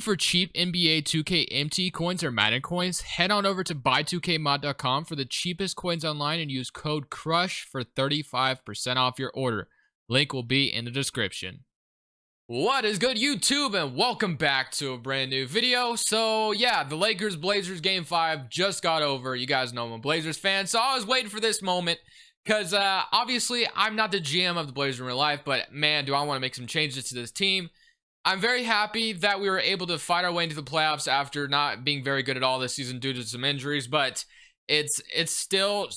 For cheap NBA 2K MT coins or Madden coins, head on over to buy2kmod.com for the cheapest coins online and use code CRUSH for 35% off your order. Link will be in the description. What is good, YouTube, and welcome back to a brand new video. So yeah, the Lakers Blazers game 5 just got over. You guys know I'm a Blazers fan, so I was waiting for this moment because obviously I'm not the GM of the Blazers in real life, but man, do I want to make some changes to this team. I'm very happy that we were able to fight our way into the playoffs after not being very good at all this season due to some injuries, but it still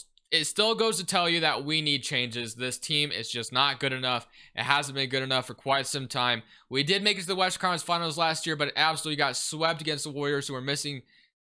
goes to tell you that we need changes. This team is just not good enough. It hasn't been good enough for quite some time. We did make it to the Western Conference Finals last year, but absolutely got swept against the Warriors, who were missing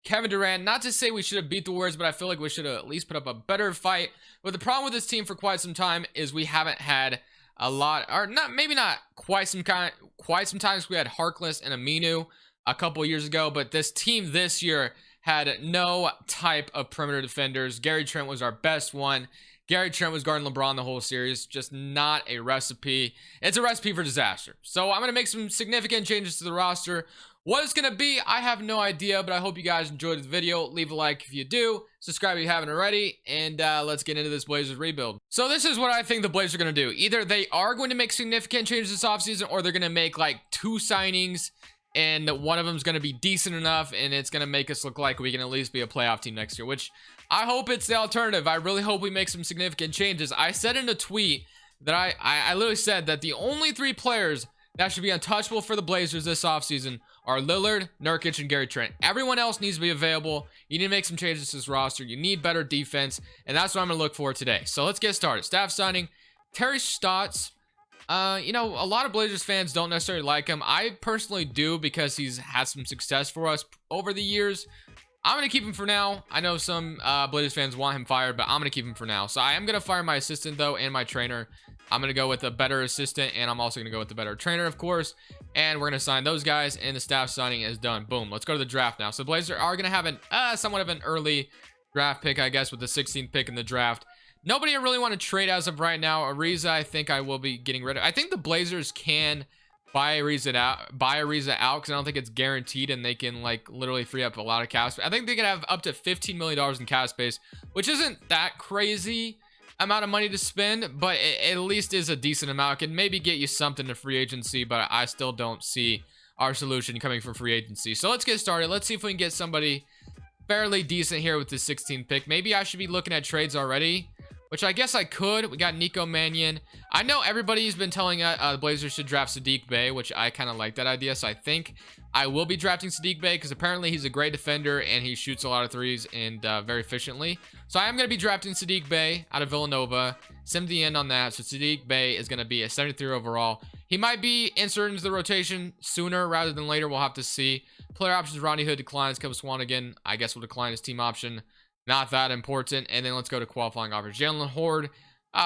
Kevin Durant. Not to say we should have beat the Warriors, but I feel like we should have at least put up a better fight. But the problem with this team for quite some time is we haven't had a lot, or not, maybe not quite some times. We had Harkless and Aminu a couple years ago, but this team this year had no type of perimeter defenders. Gary Trent was our best one. Gary Trent was guarding LeBron the whole series. Just not a recipe. It's a recipe for disaster. So I'm going to make some significant changes to the roster. What it's going to be, I have no idea, but I hope you guys enjoyed the video. Leave a like if you do. Subscribe if you haven't already. And let's get into this Blazers rebuild. So this is what I think the Blazers are going to do. Either they are going to make significant changes this offseason, or they're going to make like 2 signings, and one of them is going to be decent enough, and it's going to make us look like we can at least be a playoff team next year, which I hope it's the alternative. I really hope we make some significant changes. I said in a tweet that I literally said that the only 3 players that should be untouchable for the Blazers this offseason are Lillard, Nurkic, and Gary Trent. Everyone else needs to be available. You need to make some changes to this roster. You need better defense, and that's what I'm going to look for today. So let's get started. Staff signing, Terry Stotts. You know, a lot of Blazers fans don't necessarily like him. I personally do, because he's had some success for us over the years. I'm going to keep him for now. I know some Blazers fans want him fired, but I'm going to keep him for now. So I am going to fire my assistant, though, and my trainer. I'm going to go with a better assistant, and I'm also going to go with the better trainer, of course. And we're going to sign those guys, and the staff signing is done. Boom. Let's go to the draft now. So the Blazers are going to have an somewhat of an early draft pick, I guess, with the 16th pick in the draft. Nobody I really want to trade as of right now. Ariza, I think I will be getting rid of. I think the Blazers can buy Ariza out, because I don't think it's guaranteed, and they can like literally free up a lot of cap space. I think they can have up to $15 million in cap space, which isn't that crazy amount of money to spend, but it at least is a decent amount. It can maybe get you something to free agency, but I still don't see our solution coming from free agency. So let's get started. Let's see if we can get somebody fairly decent here with the 16th pick. Maybe I should be looking at trades already, which I guess I could. We got Nico Mannion. I know everybody's been telling the Blazers should draft Saddiq Bey, which I kind of like that idea. So I think I will be drafting Saddiq Bey, because apparently he's a great defender and he shoots a lot of threes and very efficiently. So I am going to be drafting Saddiq Bey out of Villanova. Sim the end on that. So Saddiq Bey is going to be a 73 overall. He might be inserted into the rotation sooner rather than later. We'll have to see. Player options, Ronnie Hood declines. Kevin Swanigan, I guess, will decline his team option. Not that important. And then let's go to qualifying offers. Jalen Horde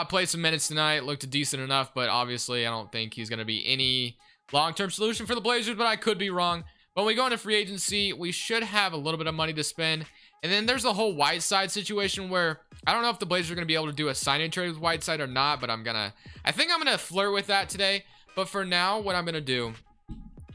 played some minutes tonight. Looked decent enough, but obviously I don't think he's going to be any long-term solution for the Blazers, but I could be wrong. But when we go into free agency, we should have a little bit of money to spend. And then there's the whole Whiteside situation, where I don't know if the Blazers are going to be able to do a sign-in trade with Whiteside or not, but I think I'm going to flirt with that today. But for now, what I'm going to do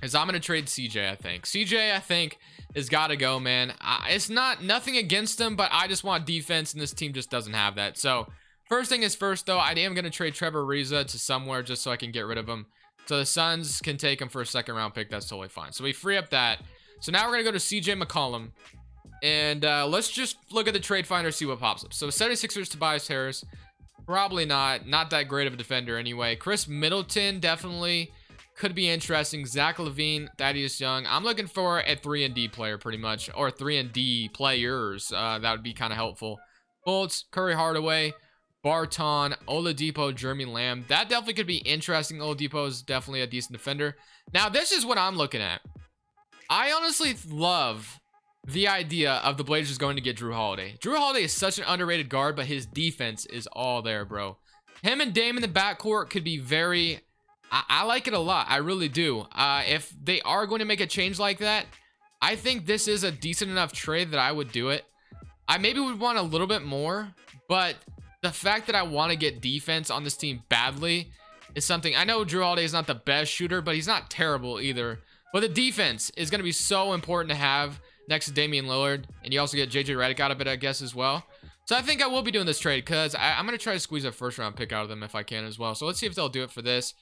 is I'm going to trade CJ, I think. CJ, I think, has got to go, man. It's nothing against him, but I just want defense, and this team just doesn't have that. So first thing is first, though. I am going to trade Trevor Ariza to somewhere just so I can get rid of him. So the Suns can take him for a 2nd round pick. That's totally fine. So we free up that. So now we're going to go to CJ McCollum. And let's just look at the trade finder, see what pops up. So 76ers, Tobias Harris. Probably not. Not that great of a defender anyway. Chris Middleton definitely could be interesting. Zach LaVine, Thaddeus Young. I'm looking for a 3-and-D player pretty much. Or 3-and-D players. That would be kind of helpful. Fultz, Curry Hardaway, Barton, Oladipo, Jeremy Lamb. That definitely could be interesting. Oladipo is definitely a decent defender. Now, this is what I'm looking at. I honestly love the idea of the Blazers going to get Drew Holiday. Drew Holiday is such an underrated guard, but his defense is all there, bro. Him and Dame in the backcourt could be very... I like it a lot. I really do. If they are going to make a change like that, I think this is a decent enough trade that I would do it. I maybe would want a little bit more, but the fact that I want to get defense on this team badly is something. I know Drew Holiday is not the best shooter, but he's not terrible either. But the defense is going to be so important to have next to Damian Lillard. And you also get JJ Redick out of it, I guess, as well. So I think I will be doing this trade because I'm going to try to squeeze a first round pick out of them if I can as well. So let's see if they'll do it for this.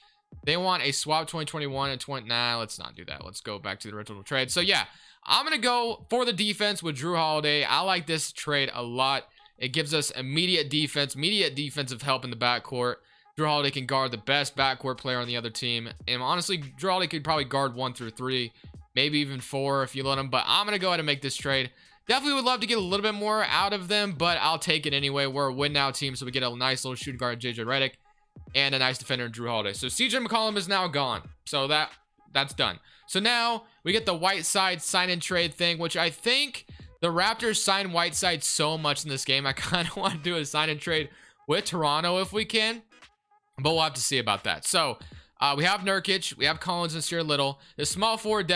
They want a swap 2021 and 20. Nah, let's not do that. Let's go back to the original trade. So yeah, I'm going to go for the defense with Jrue Holiday. I like this trade a lot. It gives us immediate defense, immediate defensive help in the backcourt. Jrue Holiday can guard the best backcourt player on the other team. And honestly, Jrue Holiday could probably guard 1 through 3, maybe even 4 if you let him. But I'm going to go ahead and make this trade. Definitely would love to get a little bit more out of them, but I'll take it anyway. We're a win-now team, so we get a nice little shooting guard, JJ Redick, and a nice defender in Jrue Holiday. So CJ McCollum is now gone. So that's done. So now we get the Whiteside sign-and trade thing, which I think the Raptors sign Whiteside so much in this game. I kind of want to do a sign-and trade with Toronto if we can, but we'll have to see about that. So we have Nurkic, we have Collins and Sierra Little. The small forward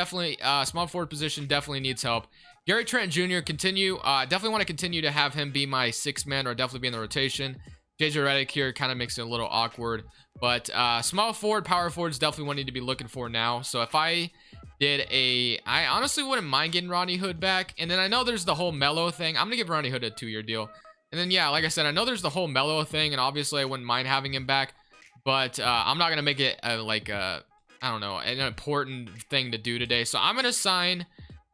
position definitely needs help. Gary Trent Jr. definitely want to continue to have him be my 6th man or definitely be in the rotation. JJ Redick here kind of makes it a little awkward, but small forward, power forward is definitely what I need to be looking for now. So if I honestly wouldn't mind getting Rodney Hood back. And then I know there's the whole Melo thing. I'm going to give Rodney Hood a 2-year deal. And then, yeah, like I said, I know there's the whole Melo thing, and obviously I wouldn't mind having him back, but I'm not going to make it I don't know, an important thing to do today. So I'm going to sign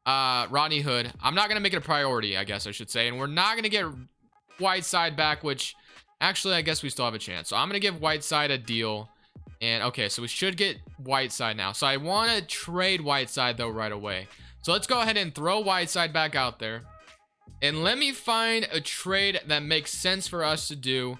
Rodney Hood. I'm not going to make it a priority, I guess I should say. And we're not going to get Whiteside back, which actually I guess we still have a chance. So I'm going to give Whiteside a deal. And okay, so we should get Whiteside now. So I want to trade Whiteside though right away. So let's go ahead and throw Whiteside back out there. And let me find a trade that makes sense for us to do.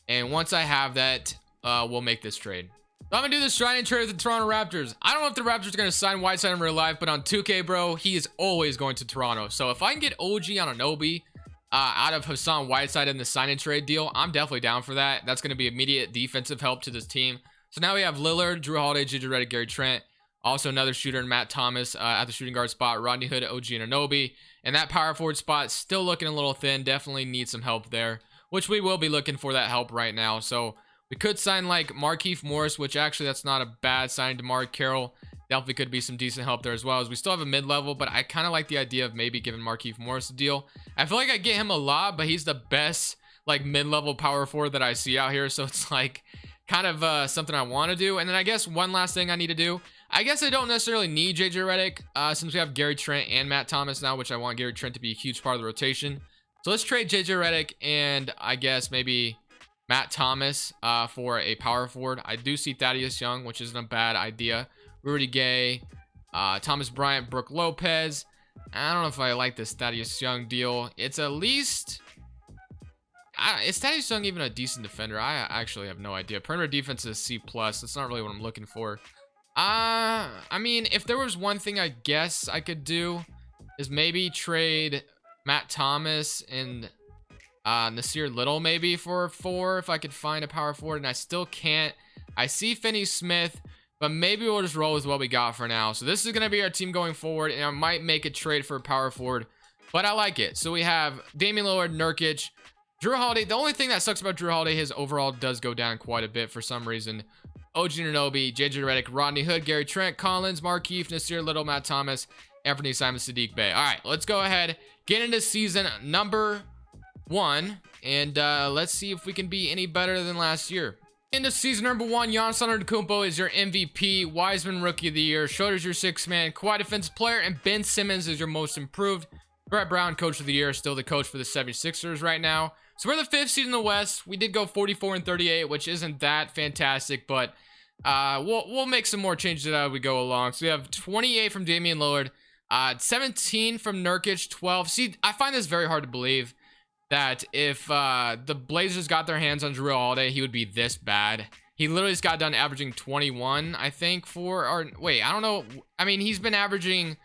And once I have that, we'll make this trade. So I'm going to do this signing trade with the Toronto Raptors. I don't know if the Raptors are going to sign Whiteside in real life, but on 2K, bro, he is always going to Toronto. So if I can get OG Anunoby out of Hassan Whiteside in the sign-and trade deal, I'm definitely down for that. That's going to be immediate defensive help to this team. So now we have Lillard, Jrue Holiday, JJ Redick, Gary Trent. Also another shooter in Matt Thomas at the shooting guard spot, Rodney Hood, OG Anunoby. And that power forward spot still looking a little thin. Definitely need some help there, which we will be looking for that help right now. So we could sign like Markieff Morris, which actually that's not a bad sign. DeMar Carroll definitely could be some decent help there as well. As we still have a mid-level, but I kind of like the idea of maybe giving Markieff Morris a deal. I feel like I get him a lot, but he's the best like mid-level power forward that I see out here. So it's like kind of something I want to do. And then I guess one last thing I need to do. I guess I don't necessarily need JJ Redick since we have Gary Trent and Matt Thomas now, which I want Gary Trent to be a huge part of the rotation. So let's trade JJ Redick and I guess maybe Matt Thomas for a power forward. I do see Thaddeus Young, which isn't a bad idea. Rudy Gay, Thomas Bryant, Brooke Lopez. I don't know if I like this Thaddeus Young deal. It's at least... is Thaddeus Young even a decent defender? I actually have no idea. Perimeter defense is C+. That's not really what I'm looking for. I mean, if there was one thing I guess I could do is maybe trade Matt Thomas and Nasir Little maybe for 4 if I could find a power forward, and I still can't. I see Finney Smith, but maybe we'll just roll with what we got for now. So this is going to be our team going forward, and I might make a trade for a power forward, but I like it. So we have Damian Lillard, Nurkic, Jrue Holiday. The only thing that sucks about Jrue Holiday, his overall does go down quite a bit for some reason. OG Anunoby, JJ Redick, Rodney Hood, Gary Trent, Collins, Markieff, Nasir Little, Matt Thomas, Anthony Simon, Sadiq Bey. All right, let's go ahead, get into season number 1, and let's see if we can be any better than last year. Into season number 1, Giannis Antetokounmpo is your MVP, Wiseman Rookie of the Year, Schroeder's your 6th man, Kawhi Defensive Player, and Ben Simmons is your most improved. Brett Brown, Coach of the Year, still the coach for the 76ers right now. So we're the 5th seed in the West. We did go 44-38, which isn't that fantastic, but we'll make some more changes as we go along. So we have 28 from Damian Lillard, 17 from Nurkic, 12. See, I find this very hard to believe that if the Blazers got their hands on Jrue Holiday, he would be this bad. He literally just got done averaging 21, I think, I don't know. I mean, he's been averaging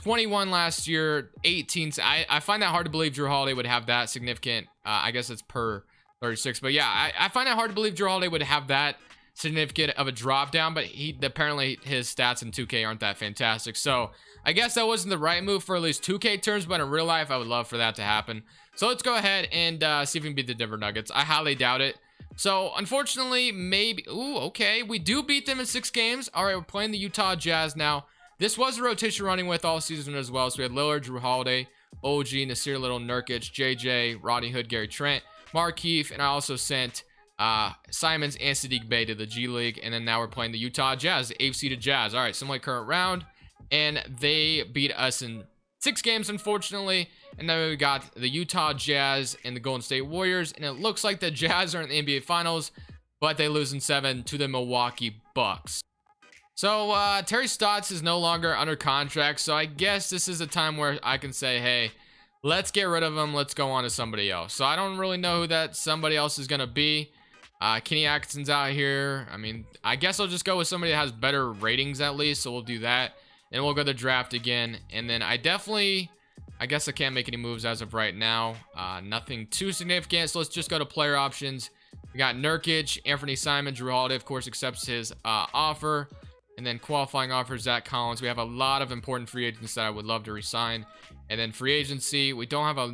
21 last year, 18. I find that hard to believe Jrue Holiday would have that significant. I guess it's per 36. But yeah, I find it hard to believe Jrue Holiday would have that significant of a drop down. But apparently his stats in 2K aren't that fantastic. So I guess that wasn't the right move for at least 2K terms. But in real life, I would love for that to happen. So let's go ahead and see if we can beat the Denver Nuggets. I highly doubt it. So unfortunately, maybe. Ooh, okay. We do beat them in 6 games. All right, we're playing the Utah Jazz now. this was a rotation running with all season as well. So we had Lillard, Drew Holiday, OG, Nasir Little, Nurkic, JJ, Rodney Hood, Gary Trent, Markeith, and I also sent Simons and Sadiq Bey to the G League. And then now we're playing the Utah Jazz, the 8th seeded Jazz. All right, similar current round. And they beat us in 6 games, unfortunately. And then we got the Utah Jazz and the Golden State Warriors. And it looks like the Jazz are in the NBA Finals, but they lose in 7 to the Milwaukee Bucks. So Terry Stotts is no longer under contract. So I guess this is a time where I can say, hey, let's get rid of him. Let's go on to somebody else. So I don't really know who that somebody else is going to be. Kenny Atkinson's out here. I mean, I guess I'll just go with somebody that has better ratings at least. So we'll do that. And we'll go to the draft again. And then I guess I can't make any moves as of right now. Nothing too significant. So let's just go to player options. We got Nurkic, Anthony Simon, Drew Holiday, of course, accepts his offer. And then qualifying offers, Zach Collins. We have a lot of important free agents that I would love to resign. And then free agency, we don't have a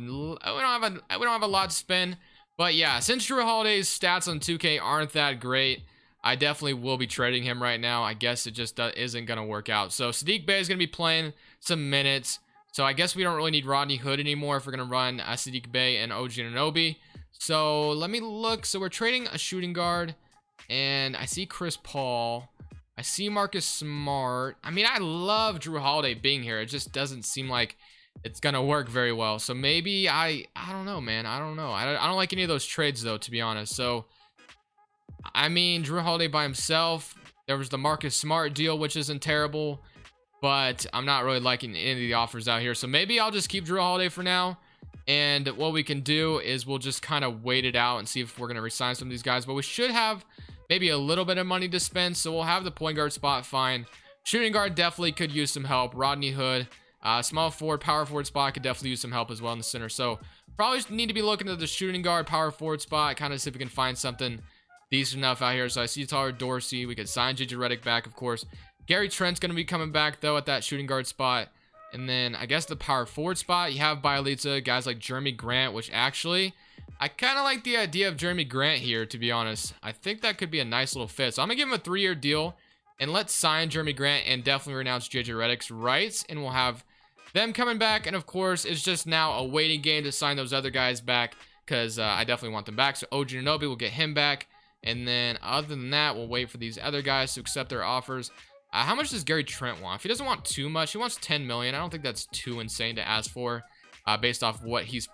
lot to spend. But yeah, since Drew Holiday's stats on 2K aren't that great, I definitely will be trading him right now. I guess it just isn't going to work out. So Sadiq Bey is going to be playing some minutes. So I guess we don't really need Rodney Hood anymore if we're going to run Sadiq Bey and OG Anunoby. So let me look. So we're trading a shooting guard. And I see Chris Paul. I see Marcus Smart. I mean, I love Drew Holiday being here. It just doesn't seem like it's going to work very well. So maybe I don't know, man. I don't know. I don't like any of those trades, though, to be honest. So, I mean, Drew Holiday by himself. There was the Marcus Smart deal, which isn't terrible. But I'm not really liking any of the offers out here. So maybe I'll just keep Drew Holiday for now. And what we can do is we'll just kind of wait it out and see if we're going to resign some of these guys. But we should have maybe a little bit of money to spend. So we'll have the point guard spot fine. Shooting guard definitely could use some help. Rodney Hood. Small forward, power forward spot could definitely use some help as well in the center. So probably need to be looking at the shooting guard, power forward spot, kind of see if we can find something decent enough out here. So I see Tyler Dorsey. We could sign JJ Redick back, of course. Gary Trent's going to be coming back, though, at that shooting guard spot. And then I guess the power forward spot, you have Bielitsa, guys like Jeremy Grant, which actually, I kind of like the idea of Jeremy Grant here, to be honest. I think that could be a nice little fit. So I'm going to give him a 3-year deal. And let's sign Jeremy Grant and definitely renounce JJ Redick's rights. And we'll have them coming back. And of course, it's just now a waiting game to sign those other guys back, because I definitely want them back. So OG Anunoby, will get him back. And then other than that, we'll wait for these other guys to accept their offers. How much does Gary Trent want? If he doesn't want too much, he wants 10 million. I don't think that's too insane to ask for based off what he's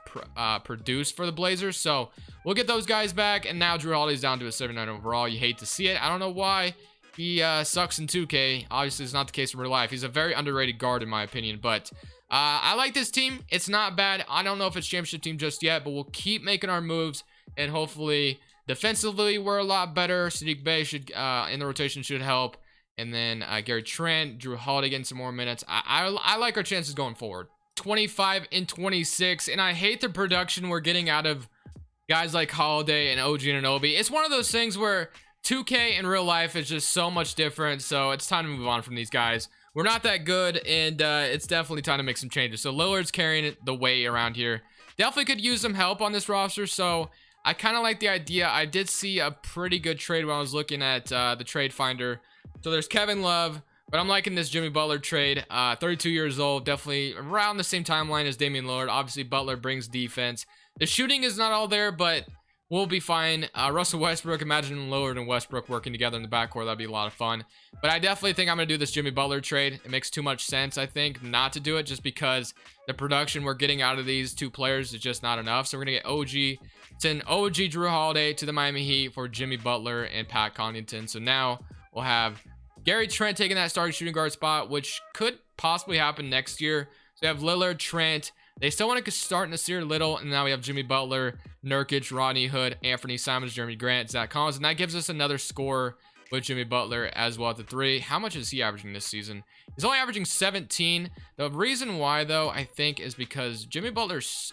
produced for the Blazers. So we'll get those guys back. And now Drew Holiday's down to a 79 overall. You hate to see it. I don't know why he sucks in 2K. Obviously, it's not the case in real life. He's a very underrated guard, in my opinion. But I like this team. It's not bad. I don't know if it's championship team just yet, but we'll keep making our moves. And hopefully, defensively, we're a lot better. Sadiq Bey should, in the rotation should help. And then Gary Trent, Drew Holiday getting some more minutes. I like our chances going forward. 25 and 26. And I hate the production we're getting out of guys like Holiday and OG Anunoby. It's one of those things where 2K in real life is just so much different. So it's time to move on from these guys. We're not that good. And it's definitely time to make some changes. So Lillard's carrying the weight around here. Definitely could use some help on this roster. So I kind of like the idea. I did see a pretty good trade when I was looking at the trade finder. So there's Kevin Love, but I'm liking this Jimmy Butler trade. 32 years old, definitely around the same timeline as Damian Lillard. Obviously, Butler brings defense. The shooting is not all there, but we'll be fine. Russell Westbrook, imagine Lillard and Westbrook working together in the backcourt. That'd be a lot of fun. But I definitely think I'm going to do this Jimmy Butler trade. It makes too much sense, I think, not to do it just because the production we're getting out of these two players is just not enough. So we're going to get send OG Drew Holiday to the Miami Heat for Jimmy Butler and Pat Connaughton. So now we'll have Gary Trent taking that starting shooting guard spot, which could possibly happen next year. So we have Lillard, Trent. They still want to start Nasir Little, and now we have Jimmy Butler, Nurkic, Rodney Hood, Anthony Simons, Jeremy Grant, Zach Collins, and that gives us another scorer with Jimmy Butler as well at the 3. How much is he averaging this season? He's only averaging 17. The reason why, though, I think is because Jimmy Butler's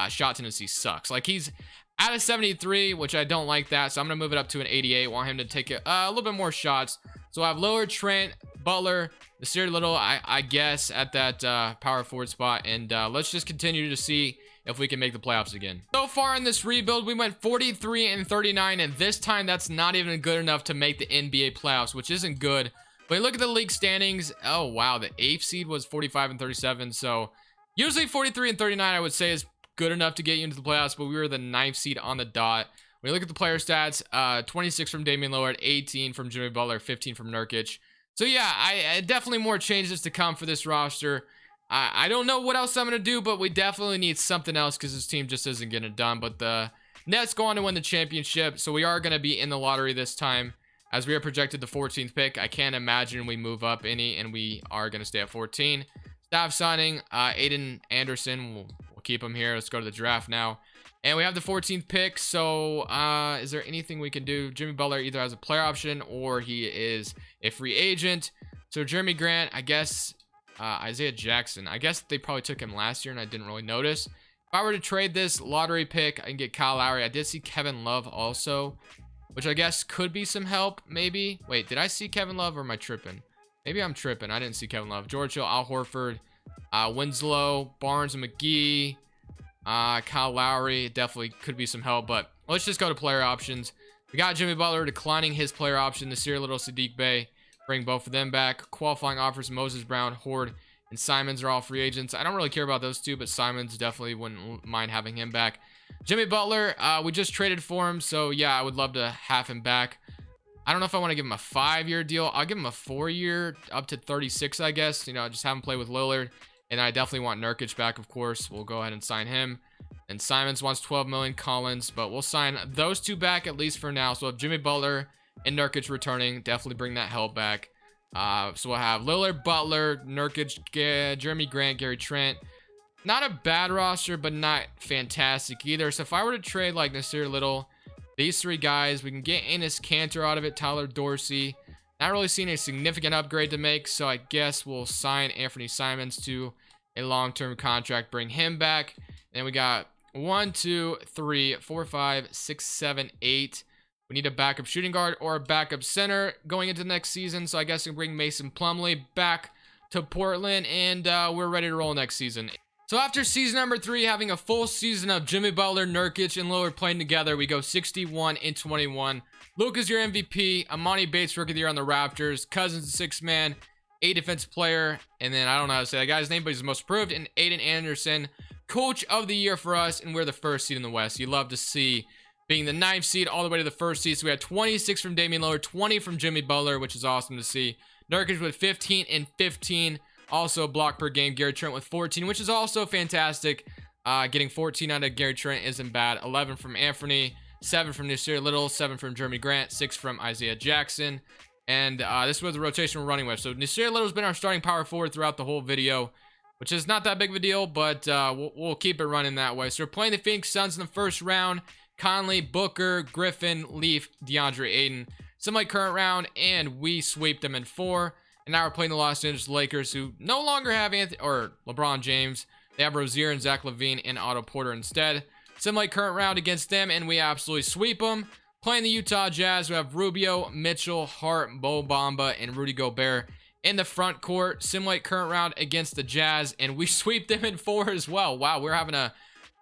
shot tendency sucks. Like, he's at a 73, which I don't like that, so I'm going to move it up to an 88. Want him to take a little bit more shots. So I have Lillard, Trent, Butler, Nasir Little, I guess, at that power forward spot. And let's just continue to see if we can make the playoffs again. So far in this rebuild, we went 43 and 39. And this time, that's not even good enough to make the NBA playoffs, which isn't good. But look at the league standings. Oh, wow. The 8th seed was 45 and 37. So usually 43 and 39, I would say, is good enough to get you into the playoffs. But we were the 9th seed on the dot. When you look at the player stats, 26 from Damian Lillard, 18 from Jimmy Butler, 15 from Nurkic. So yeah, I definitely more changes to come for this roster. I don't know what else I'm going to do, but we definitely need something else because this team just isn't getting it done. But the Nets go on to win the championship, so we are going to be in the lottery this time, as we are projected the 14th pick. I can't imagine we move up any, and we are going to stay at 14. Staff signing, Aiden Anderson. We'll keep him here. Let's go to the draft now. And we have the 14th pick, so is there anything we can do? Jimmy Butler either has a player option or he is a free agent. So Jeremy Grant, I guess, Isaiah Jackson. I guess they probably took him last year and I didn't really notice. If I were to trade this lottery pick, I can get Kyle Lowry. I did see Kevin Love also, which I guess could be some help, maybe. Wait, did I see Kevin Love or am I tripping? Maybe I'm tripping. I didn't see Kevin Love. George Hill, Al Horford, Winslow, Barnes and McGee. Kyle Lowry definitely could be some help, but let's just go to player options. We got Jimmy Butler declining his player option. Nasir Little, Sadiq Bey, bring both of them back. Qualifying offers: Moses Brown, Horde, and Simons are all free agents. I don't really care about those two, but Simons definitely wouldn't mind having him back. Jimmy Butler, we just traded for him, so yeah, I would love to have him back. I don't know if I want to give him a 5-year deal. I'll give him a 4-year up to 36, I guess. You know, just have him play with Lillard. And I definitely want Nurkic back, of course. We'll go ahead and sign him. And Simons wants 12 million, Collins, but we'll sign those two back at least for now. So we'll have Jimmy Butler and Nurkic returning. Definitely bring that help back. So we'll have Lillard, Butler, Nurkic, Jeremy Grant, Gary Trent. Not a bad roster, but not fantastic either. So if I were to trade like Nasir Little, these three guys, we can get Enes Kanter out of it, Tyler Dorsey. Not really seeing a significant upgrade to make, so I guess we'll sign Anthony Simons to a long-term contract, bring him back. And we got 1, 2, 3, 4, 5, 6, 7, 8. We need a backup shooting guard or a backup center going into next season, so I guess we bring Mason Plumlee back to Portland, and we're ready to roll next season. So after season number 3, having a full season of Jimmy Butler, Nurkic, and Lillard playing together, we go 61 and 21. Luke is your MVP. Amani Bates, Rookie of the Year on the Raptors. Cousins, the 6th man. 8 defensive player. And then I don't know how to say that guy's name, but he's the most approved. And Aiden Anderson, Coach of the Year for us. And we're the 1st seed in the West. You love to see being the 9th seed all the way to the 1st seed. So we had 26 from Damian Lillard, 20 from Jimmy Butler, which is awesome to see. Nurkic with 15 and 15. Also a block per game. Gary Trent with 14, which is also fantastic. Getting 14 out of Gary Trent isn't bad. 11 from Anthony. 7 from Nasir Little, 7 from Jeremy Grant, 6 from Isaiah Jackson. And this was the rotation we're running with. So Nasir Little's been our starting power forward throughout the whole video, which is not that big of a deal, but we'll keep it running that way. So we're playing the Phoenix Suns in the 1st round. Conley, Booker, Griffin, Leaf, DeAndre Ayton. Similar current round, and we sweep them in 4. And now we're playing the Los Angeles Lakers, who no longer have LeBron James. They have Rozier and Zach LaVine and Otto Porter instead. Similar current round against them, and we absolutely sweep them. Playing the Utah Jazz, we have Rubio, Mitchell, Hart, Bo Bamba, and Rudy Gobert in the front court. Similar current round against the Jazz, and we sweep them in 4 as well. Wow, we're having a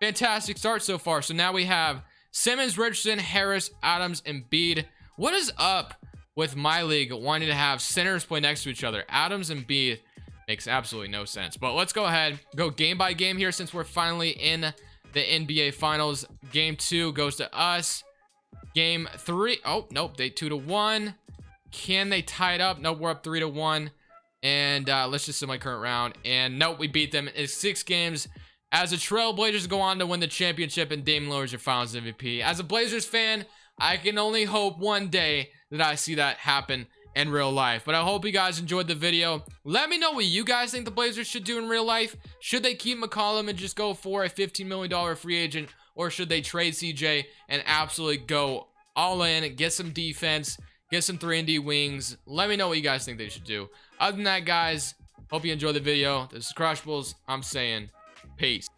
fantastic start so far. So now we have Simmons, Richardson, Harris, Adams, and Embiid. What is up with my league wanting to have centers play next to each other? Adams and Embiid makes absolutely no sense. But let's go ahead, go game by game here since we're finally in the NBA Finals. Game 2 goes to us. Game 3, oh nope, they 2-1. Can they tie it up? Nope, we're up 3-1. And let's just simulate current round. And nope, we beat them in 6 games. As the Trailblazers go on to win the championship, and Damian Lillard is your Finals MVP. As a Blazers fan, I can only hope one day that I see that happen in real life. But I hope you guys enjoyed the video. Let me know what you guys think the Blazers should do in real life. Should they keep McCollum and just go for a $15 million free agent? Or should they trade CJ and absolutely go all in, get some defense, get some 3-and-D wings? Let me know what you guys think they should do. Other than that, guys, hope you enjoyed the video. This is Crushables. I'm saying peace.